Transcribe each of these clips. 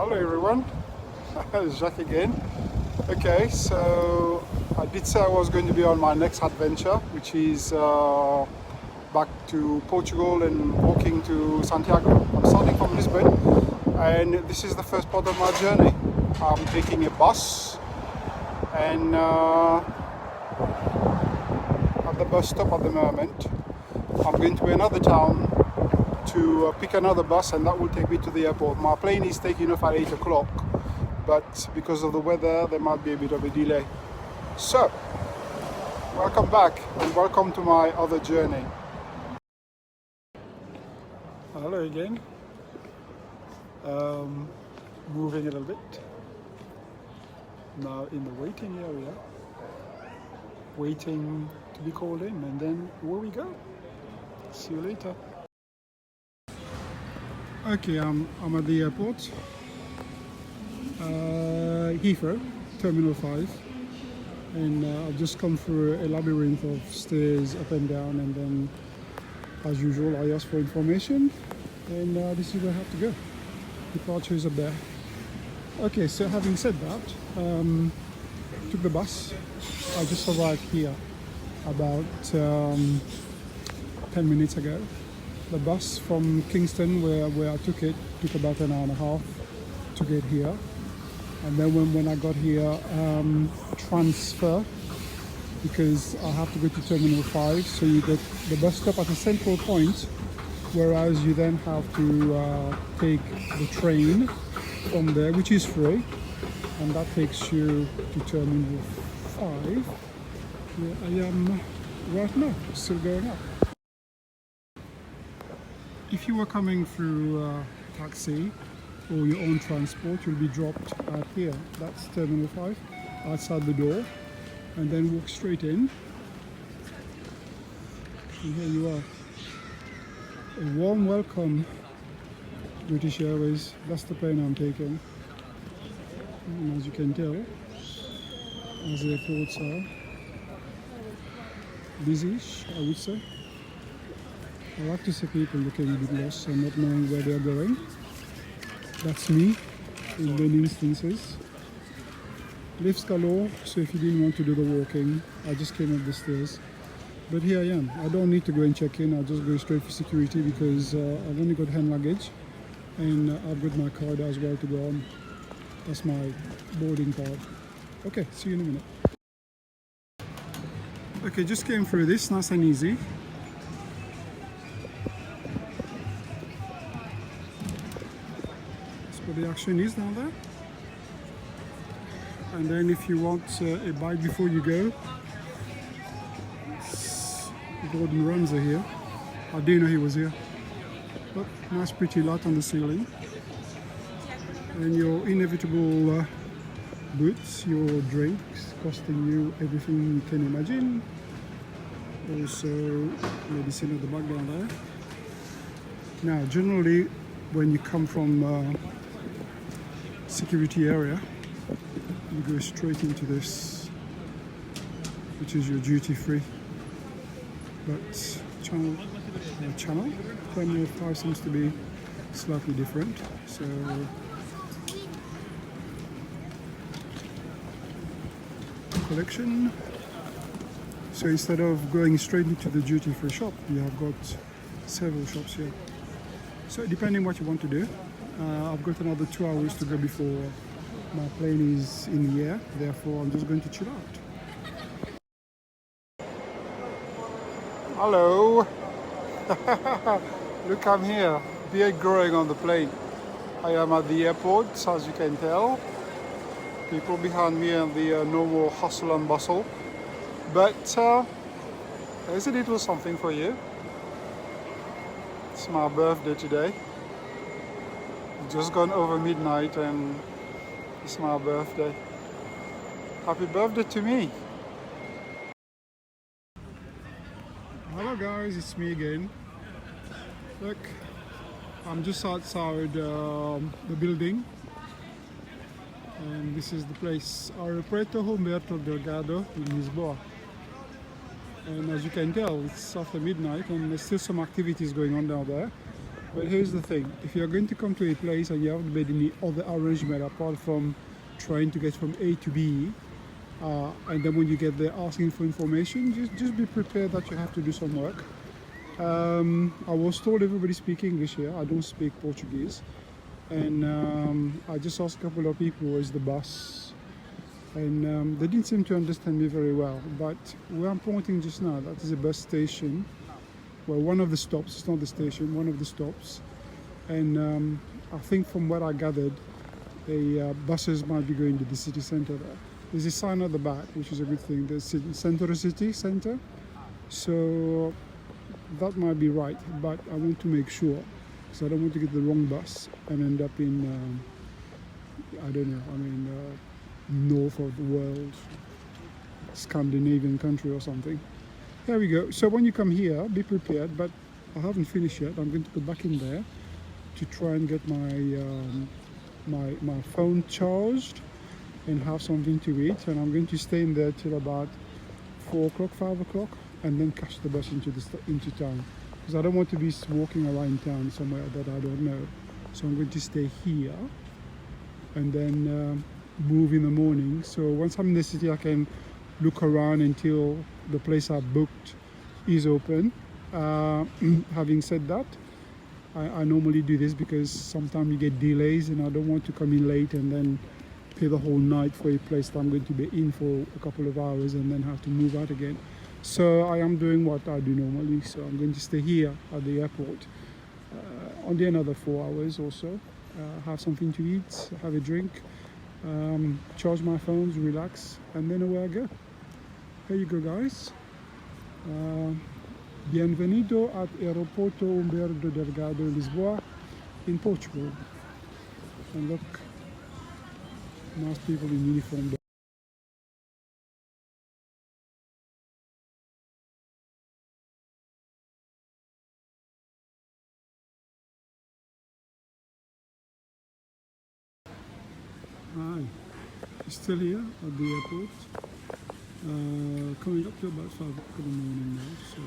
Hello everyone, Jacques again. Okay, so I did say I was going to be on my next adventure, which is back to Portugal and walking to Santiago. I'm starting from Lisbon, and this is the first part of my journey. I'm taking a bus, and at the bus stop at the moment, I'm going to another town to pick another bus, and that will take me to the airport. My plane is taking off at 8 o'clock, but because of the weather there might be a bit of a delay. So welcome back and welcome to my other journey. Hello again. Moving a little bit now in the waiting area, waiting to be called in, and then where we go. See you later. Okay, I'm at the airport, Heathrow, Terminal 5, and I've just come through a labyrinth of stairs up and down, and then as usual I ask for information, and this is where I have to go. Departure is up there. Okay, so having said that, took the bus. I just arrived here about 10 minutes ago. The bus from Kingston, where I took it, took about an hour and a half to get here. And then when I got here, transfer, because I have to go to Terminal 5, so you get the bus stop at a central point, whereas you then have to take the train from there, which is free, and that takes you to Terminal 5, where I am right now, still going up. If you were coming through taxi or your own transport, you'll be dropped out here. That's Terminal 5, outside the door, and then walk straight in. And here you are. A warm welcome, British Airways. That's the plane I'm taking. And as you can tell, as airports are, busy-ish, I would say. I like to see people looking a bit lost and not knowing where they're going. That's me in many instances. Lifts galore, so if you didn't want to do the walking, I just came up the stairs. But here I am. I don't need to go and check in, I'll just go straight for security because I've only got hand luggage, and I've got my card as well to go on. That's my boarding card. Okay, see you in a minute. Okay, just came through this, nice and easy. The action is down there, and then if you want a bite before you go, Gordon Ramsay here. I didn't know he was here. Look, nice pretty light on the ceiling, and your inevitable boots, your drinks, costing you everything you can imagine. Also medicine at the back down there. Now generally when you come from security area, you go straight into this, which is your duty free. But Terminal 5 seems to be slightly different. So collection. So instead of going straight into the duty free shop, you have got several shops here. So depending what you want to do. I've got another 2 hours to go before my plane is in the air, therefore I'm just going to chill out. Hello! Look, I'm here, beard growing on the plane. I am at the airport, as you can tell. People behind me and the normal hustle and bustle. But there's a little something for you. It's my birthday today. Just gone over midnight and it's my birthday. Happy birthday to me. Hello guys, it's me again. Look, I'm just outside the building, and this is the place, Aeroporto Humberto Delgado in Lisbon. And as you can tell, it's after midnight and there's still some activities going on down there. But here's the thing, if you're going to come to a place and you haven't made any other arrangement apart from trying to get from A to B, and then when you get there asking for information, just be prepared that you have to do some work. I was told everybody speaks English here. I don't speak Portuguese. And I just asked a couple of people where's the bus. And they didn't seem to understand me very well. But where I'm pointing just now, that is a bus station. Well, one of the stops, it's not the station, one of the stops. And I think from what I gathered, the buses might be going to the city centre there. There's a sign at the back, which is a good thing. The city centre. So that might be right, but I want to make sure, because I don't want to get the wrong bus and end up in, I don't know, I mean, north of the world, Scandinavian country or something. Here we go. So when you come here, be prepared, but I haven't finished yet. I'm going to go back in there to try and get my phone charged and have something to eat, and I'm going to stay in there till about 4 o'clock, 5 o'clock, and then catch the bus into town, because I don't want to be walking around town somewhere that I don't know. So I'm going to stay here and then move in the morning. So once I'm in the city, I can look around until the place I booked is open. Having said that, I normally do this because sometimes you get delays and I don't want to come in late and then pay the whole night for a place that I'm going to be in for a couple of hours and then have to move out again. So I am doing what I do normally. So I'm going to stay here at the airport only another 4 hours or so, have something to eat, have a drink, charge my phones, relax, and then away I go. Here you go, guys. Bienvenido at Aeroporto Humberto Delgado, Lisbon, in Portugal. And look, nice people in uniform there. Hi, still here at the airport. Coming up to about 5 o'clock in the morning now, so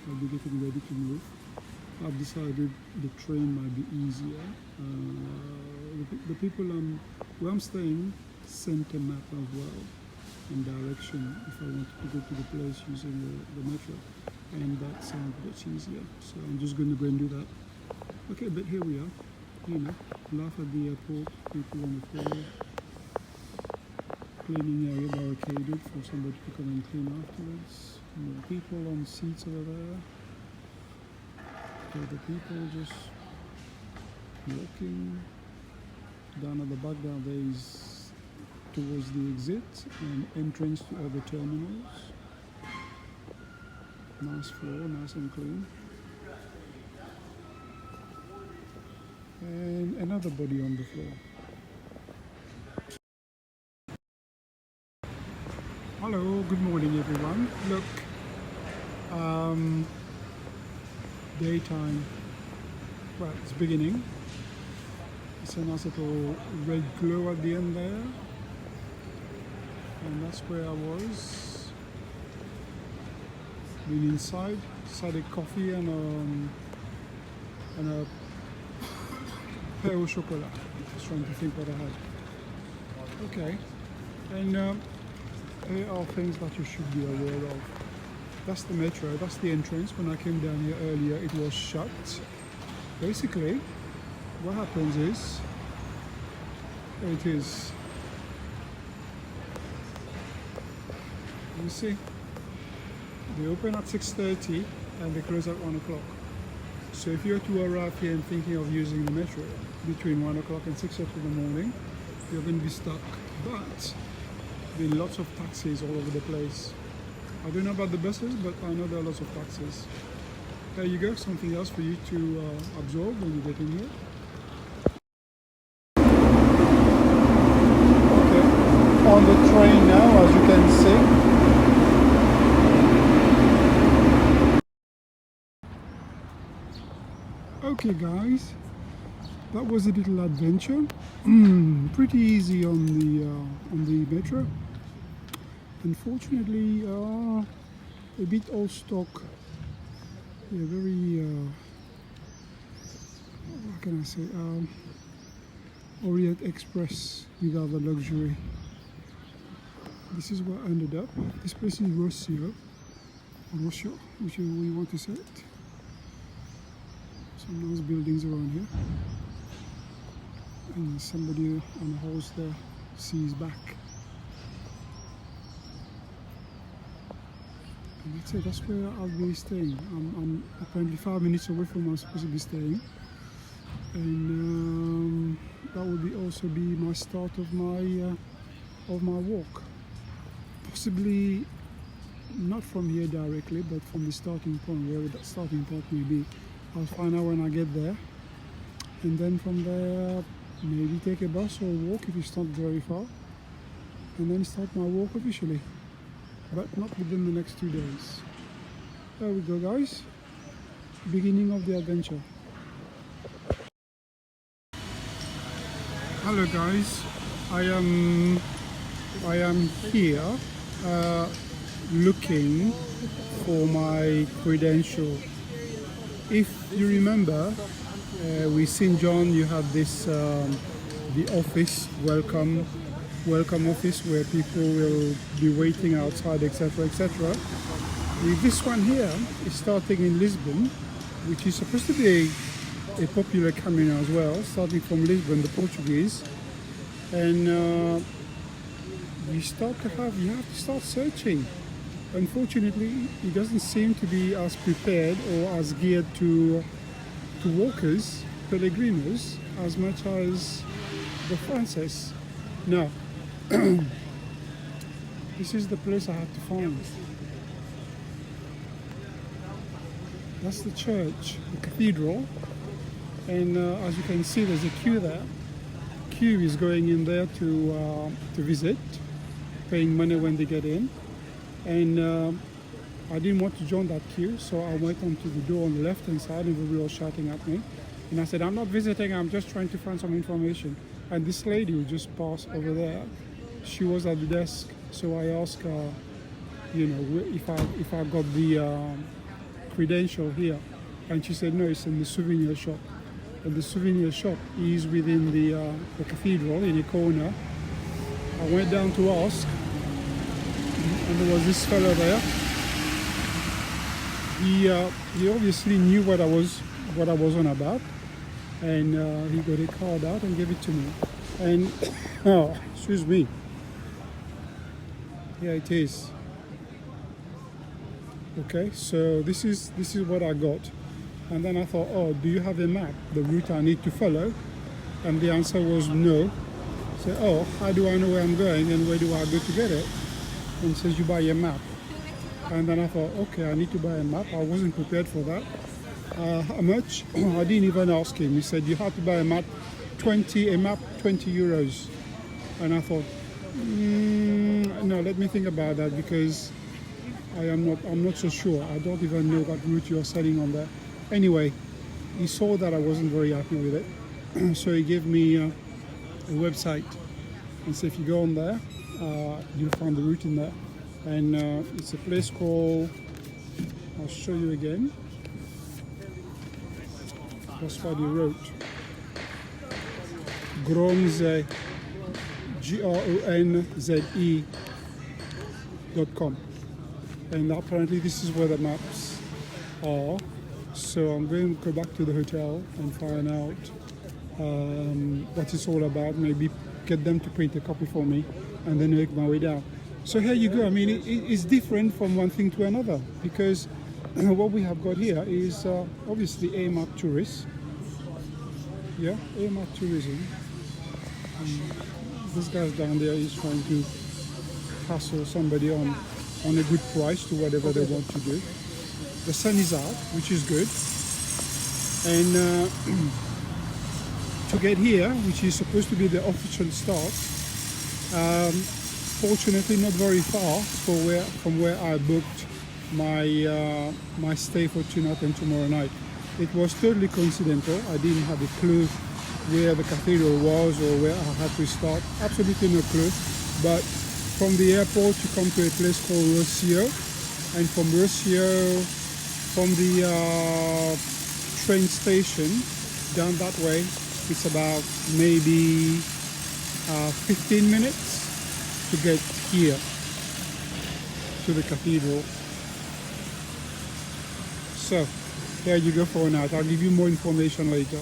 I'll be getting ready to move. I've decided the train might be easier. The people where I'm staying sent a map as well and direction if I wanted to go to the place using the metro, and that sounds much easier. So I'm just going to go and do that. Okay, but here we are. You know, laugh at the airport, people on the floor, cleaning area barricaded for somebody to come and clean afterwards. More people on seats over there. Other people just walking. Down at the back there is towards the exit and entrance to other terminals. Nice floor, nice and clean. And another body on the floor. Hello, good morning everyone. Look, daytime, well, it's beginning. It's a nice little red glow at the end there. And that's where I was. Been inside, had a coffee and a pain au chocolat. Just trying to think what I had. Okay, and here are things that you should be aware of. That's the metro, that's the entrance. When I came down here earlier, it was shut. Basically, what happens is, you see, they open at 6:30 and they close at 1 o'clock. So if you're to arrive here and thinking of using the metro between 1 o'clock and 6 o'clock in the morning, you're going to be stuck. But there are lots of taxis all over the place. I don't know about the buses, but I know there are lots of taxis. There you go, something else for you to absorb when you get in here. Okay, on the train now, as you can see. Okay guys, that was a little adventure. Pretty easy on the metro. Unfortunately, a bit old stock. Yeah, very what can I say? Orient Express without the luxury. This is where I ended up. This place is Rocio, which we want to say it. Some nice buildings around here. And somebody on a horse there sees back. And that's it, that's where I'll be staying. I'm apparently 5 minutes away from where I'm supposed to be staying. And that will also be my start of my walk. Possibly not from here directly, but from the starting point, wherever that starting point may be. I'll find out when I get there. And then from there, maybe take a bus or walk if it's not very far. And then start my walk officially. But not within the next 2 days. There we go, guys. Beginning of the adventure. Hello guys, I am here looking for my credential. If you remember, with St. John you have this the office, welcome office, where people will be waiting outside, etc, etc. With this one here is starting in Lisbon, which is supposed to be a popular Camino as well, starting from Lisbon, the Portuguese, and you have to start searching. Unfortunately, it doesn't seem to be as prepared or as geared to walkers, peregrinos, as much as the Frances. Now, this is the place I have to find. That's the church, the cathedral. And as you can see, there's a queue there. Queue is going in there to visit, paying money when they get in. And I didn't want to join that queue, so I went onto the door on the left-hand side, and everybody was shouting at me. And I said, I'm not visiting, I'm just trying to find some information. And this lady who just passed over there, she was at the desk, so I asked her, you know, if I got the credential here. And she said, no, it's in the souvenir shop. And the souvenir shop is within the cathedral in a corner. I went down to ask, and there was this fellow there. He obviously knew what I was on about, and he got a card out and gave it to me. And oh, excuse me. Here it is. Okay, so this is what I got. And then I thought, oh, do you have a map, the route I need to follow? And the answer was no. So, oh, how do I know where I'm going and where do I go to get it? And it says you buy a map. And then I thought, okay, I need to buy a map. I wasn't prepared for that. How much? I didn't even ask him. He said you have to buy a map, 20 euros. And I thought, no, let me think about that, because I'm not so sure. I don't even know what route you're selling on there. Anyway, he saw that I wasn't very happy with it, so he gave me a website and said, if you go on there, you'll find the route in there. And it's a place called, I'll show you again, that's what he wrote, Gronze, GRONZE.com. And apparently this is where the maps are. So I'm going to go back to the hotel and find out what it's all about, maybe get them to print a copy for me, and then make my way down. So here you go. I mean, it's different from one thing to another, because what we have got here is obviously AMAP tourists. Yeah, AMAP tourism. This guy's down there is trying to hassle somebody on a good price to whatever they want to do. The sun is out, which is good. And to get here, which is supposed to be the official start, fortunately not very far from where I booked my stay for tonight and tomorrow night. It was totally coincidental. I didn't have a clue where the cathedral was or where I had to start. Absolutely no clue. But from the airport you come to a place called Rocio, and from Rocio, from the train station, down that way, it's about maybe 15 minutes to get here to the cathedral. So there you go for now. I'll give you more information later.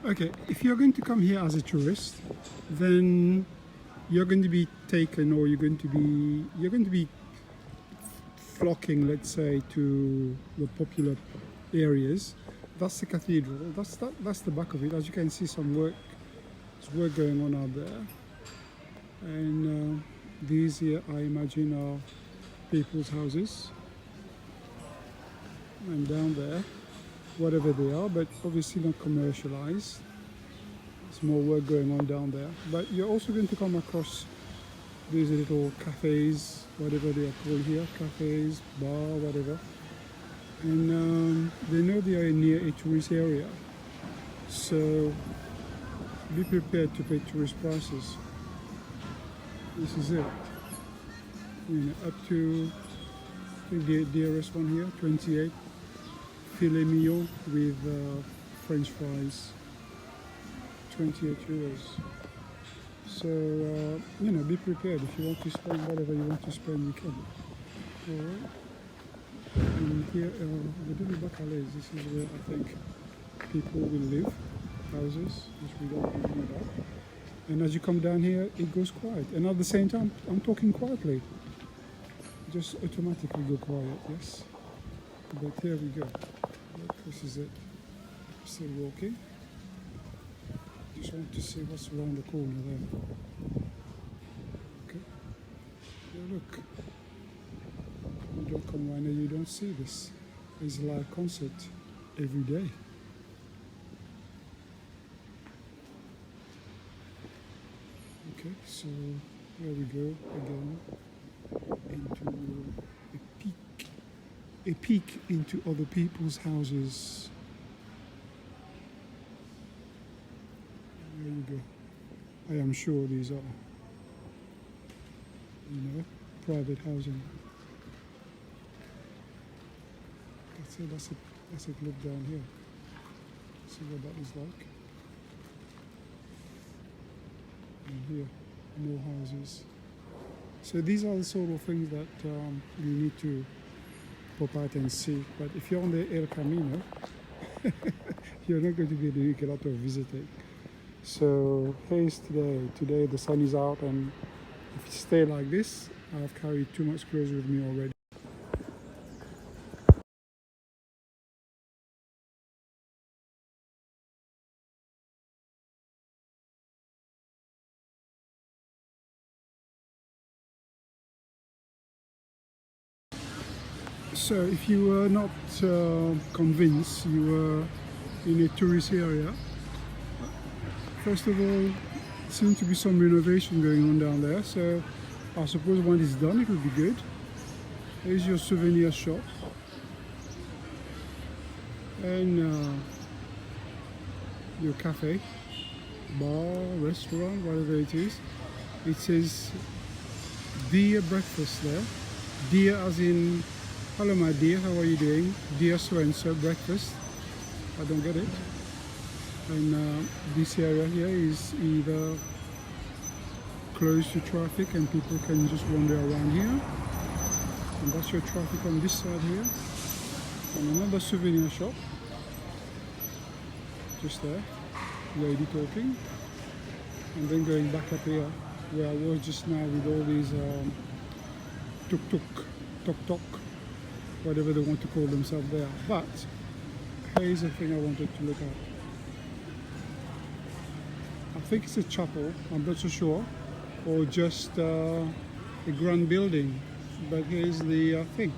Okay, if you're going to come here as a tourist, then you're going to be taken, or you're going to be flocking, let's say, to the popular areas. That's the cathedral. That's the back of it. As you can see, there's work going on out there. And these here, I imagine, are people's houses. And down there, whatever they are, but obviously not commercialized. There's more work going on down there. But you're also going to come across these little cafes, whatever they are called here, cafes, bar, whatever. And they know they are near a tourist area. So be prepared to pay tourist prices. This is it. You know, up to, I think the dearest one here, 28. Filet mignon with French fries, 28 euros. So, you know, be prepared. If you want to spend whatever you want to spend, you can. Alright. And here, the little bacalais, this is where I think people will live, houses, which we don't know about. And as you come down here, it goes quiet. And at the same time, I'm talking quietly. Just automatically go quiet, yes. But here we go. Look, this is it. Still walking. Just want to see what's around the corner there. Okay. Yeah, look. You don't come around here, you don't see this. There's a live concert every day. Okay, so here we go again into a peek into other people's houses. There you go. I am sure these are, you know, private housing. That's it. Look down here. See what that is like. And here, more houses. So these are the sort of things that you need to pop out and see. But if you're on the El Camino, you're not going to be doing a lot of visiting. So here's today. Today the sun is out, and if it stays like this, I've carried too much clothes with me already. So if you were not convinced you were in a tourist area, first of all, seems to be some renovation going on down there, so I suppose when it's done it will be good. Here's your souvenir shop, and your cafe, bar, restaurant, whatever it is. It says dear breakfast there. Dear as in, hello my dear, how are you doing? Dear so and so breakfast. I don't get it. And this area here is either close to traffic and people can just wander around here. And that's your traffic on this side here. And another souvenir shop. Just there. Lady talking. And then going back up here where I was just now with all these tuk-tuk, whatever they want to call themselves there. But here's the thing I wanted to look at. I think it's a chapel, I'm not so sure, or just a grand building. but here's the thing.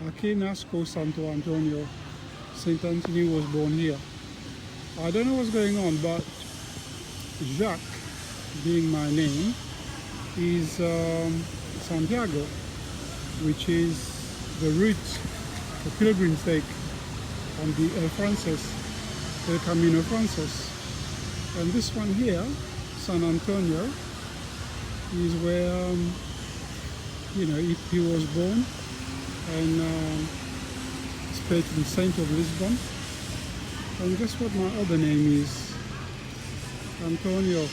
Aquí nasco Santo Antonio. Saint Anthony was born here. I don't know what's going on, but Jacques, being my name, is Santiago, which is the route the pilgrims take on the El Camino Frances. And this one here, San Antonio, is where he was born, and it's patron saint of Lisbon. And guess what my other name is? Antonio.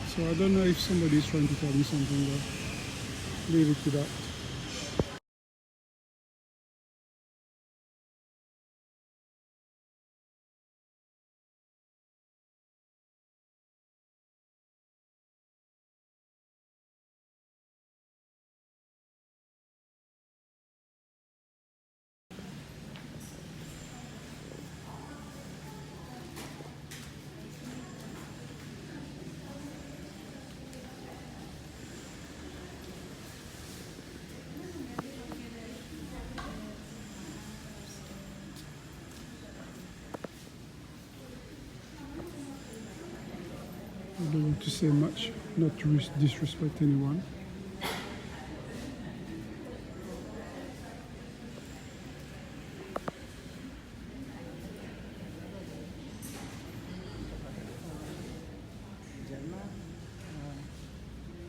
So I don't know if somebody's trying to tell me something there. Leave it to that. I don't want to say much, not to disrespect anyone.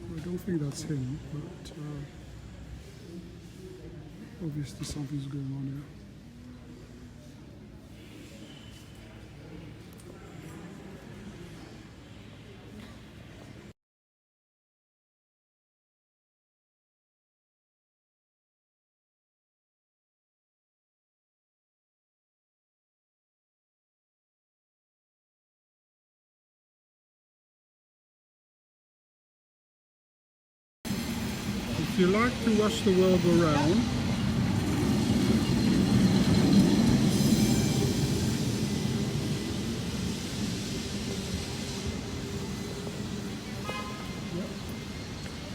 I don't think that's him, but obviously something's going on here. If you like to watch the world go round,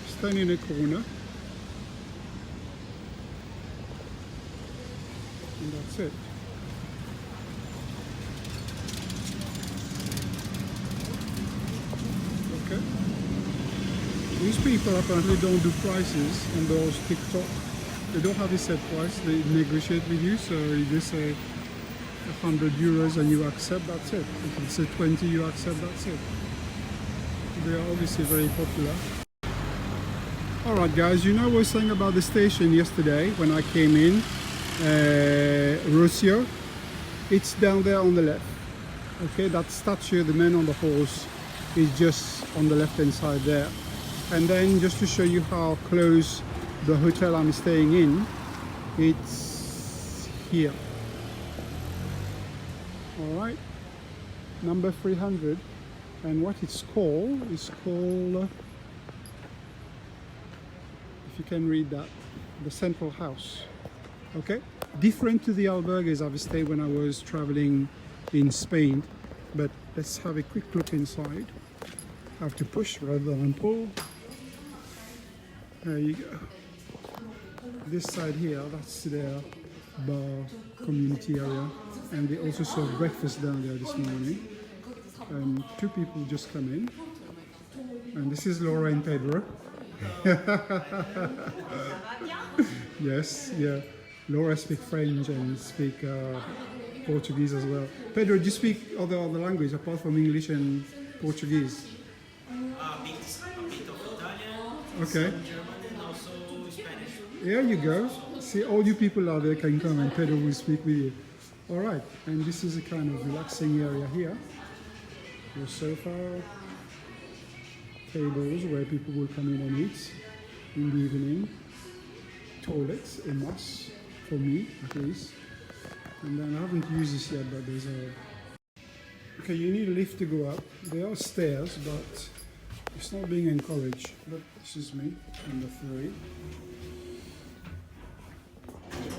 stand in a corner, and that's it. Okay. These people apparently don't do prices on those TikTok. They don't have a set price. They negotiate with you. So you just say 100 euros and you accept, that's it. If it's a 20, you accept, that's it. They are obviously very popular. Alright guys, I was saying about the station yesterday when I came in, Rocio. It's down there on the left. Okay, that statue, the man on the horse, is just on the left hand side there. And then just to show you how close the hotel I'm staying in, it's here. Alright, number 300. And what it's called is called, if you can read that, the Central House. Okay, different to the albergues I've stayed when I was traveling in Spain. But let's have a quick look inside. I have to push rather than pull. There you go. This side here, that's their bar community area, and they also serve breakfast down there this morning. And two people just come in, and this is Laura and Pedro. Yes, yeah. Laura speaks French and speak Portuguese as well. Pedro, do you speak other language apart from English and Portuguese? A bit of Italian, Okay. some German, and also Spanish. There you go. See, all you people out there can come and Pedro will speak with you. All right, and this is a kind of relaxing area here. Your sofa, tables where people will come in and eat in the evening. Toilets, a must, for me at least. And then I haven't used this yet, but there's a... Okay, you need a lift to go up. There are stairs, but it's not being encouraged. But this is me, number 3.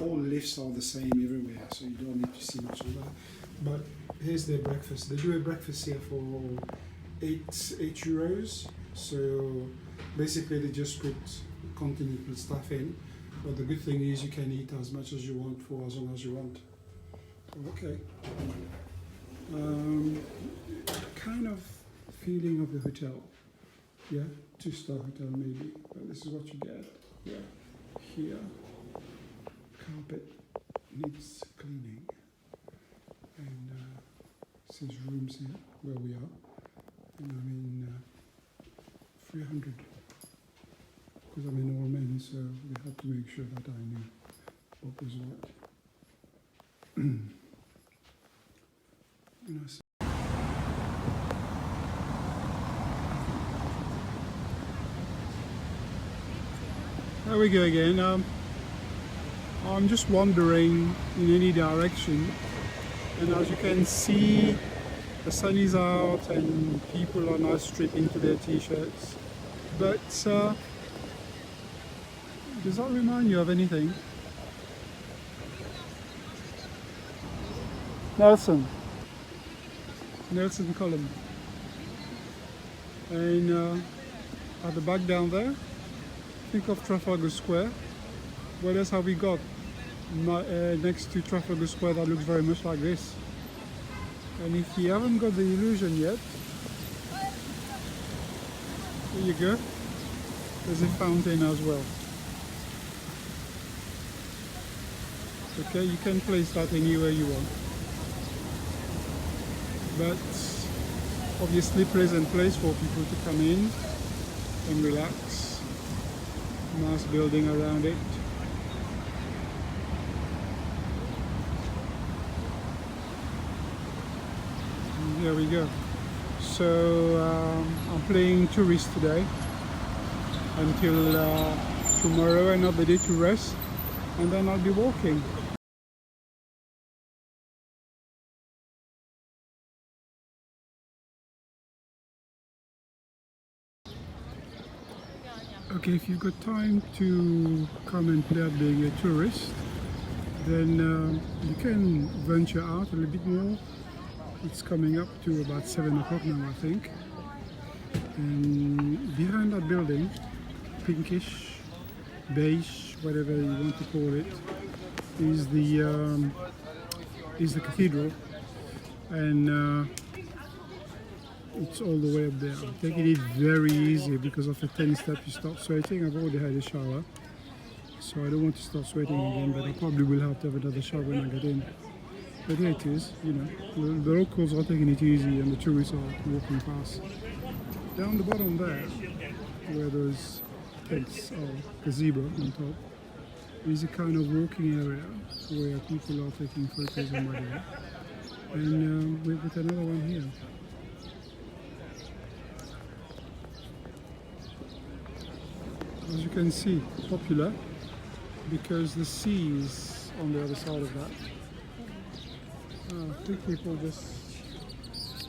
All lifts are the same everywhere, so you don't need to see much of that. But here's their breakfast. They do a breakfast here for 8 euros. So Basically, they just put continental stuff in, but the good thing is you can eat as much as you want for as long as you want. Okay. Kind of feeling of the hotel. Yeah, 2-star hotel maybe, but this is what you get. Yeah, here, carpet needs cleaning, and says rooms here where we are, and I'm in 300 because I'm an old man, so we had to make sure that I knew what was what. There we go again. I'm just wandering in any direction, and as you can see, the sun is out and people are not stripping to their t-shirts. But does that remind you of anything? Nelson column. And at the back down there, think of Trafalgar Square. What else have we got next to Trafalgar Square that looks very much like this? And if you haven't got the illusion yet, there you go. There's a fountain as well. Okay, you can place that anywhere you want. But obviously pleasant place for people to come in and relax. Nice building around it. And there we go. So I'm playing tourist today until tomorrow, another day to rest, and then I'll be walking. Okay, if you've got time to come and play at being a tourist, then you can venture out a little bit more. It's coming up to about 7 o'clock now, I think. And behind that building, pinkish, beige, whatever you want to call it, is the cathedral. And it's all the way up there. I'm taking it very easy because after 10 steps you start sweating. I've already had a shower, so I don't want to start sweating again, but I probably will have to have another shower when I get in. But here it is, you know, the locals are taking it easy and the tourists are walking past. Down the bottom there, where those tents are, gazebo on top, is a kind of walking area where people are taking photos and whatever. And we've got another one here. As you can see, popular because the sea is on the other side of that. I think people just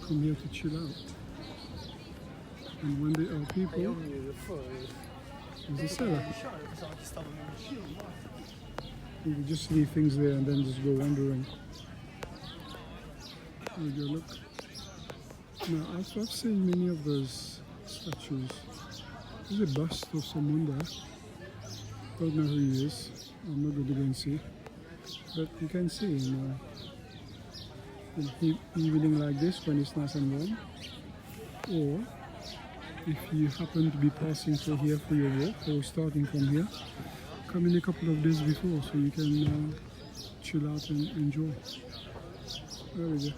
come here to chill out. And when there are people, there's a cellar. You can just leave things there and then just go wandering. There you go, look. Now, I've seen many of those statues. There's a bust of someone there. Don't know who he is. I'm not going to go and see. But you can see in evening like this when it's nice and warm. Or if you happen to be passing through here for your walk or starting from here, come in a couple of days before so you can chill out and enjoy. There we go.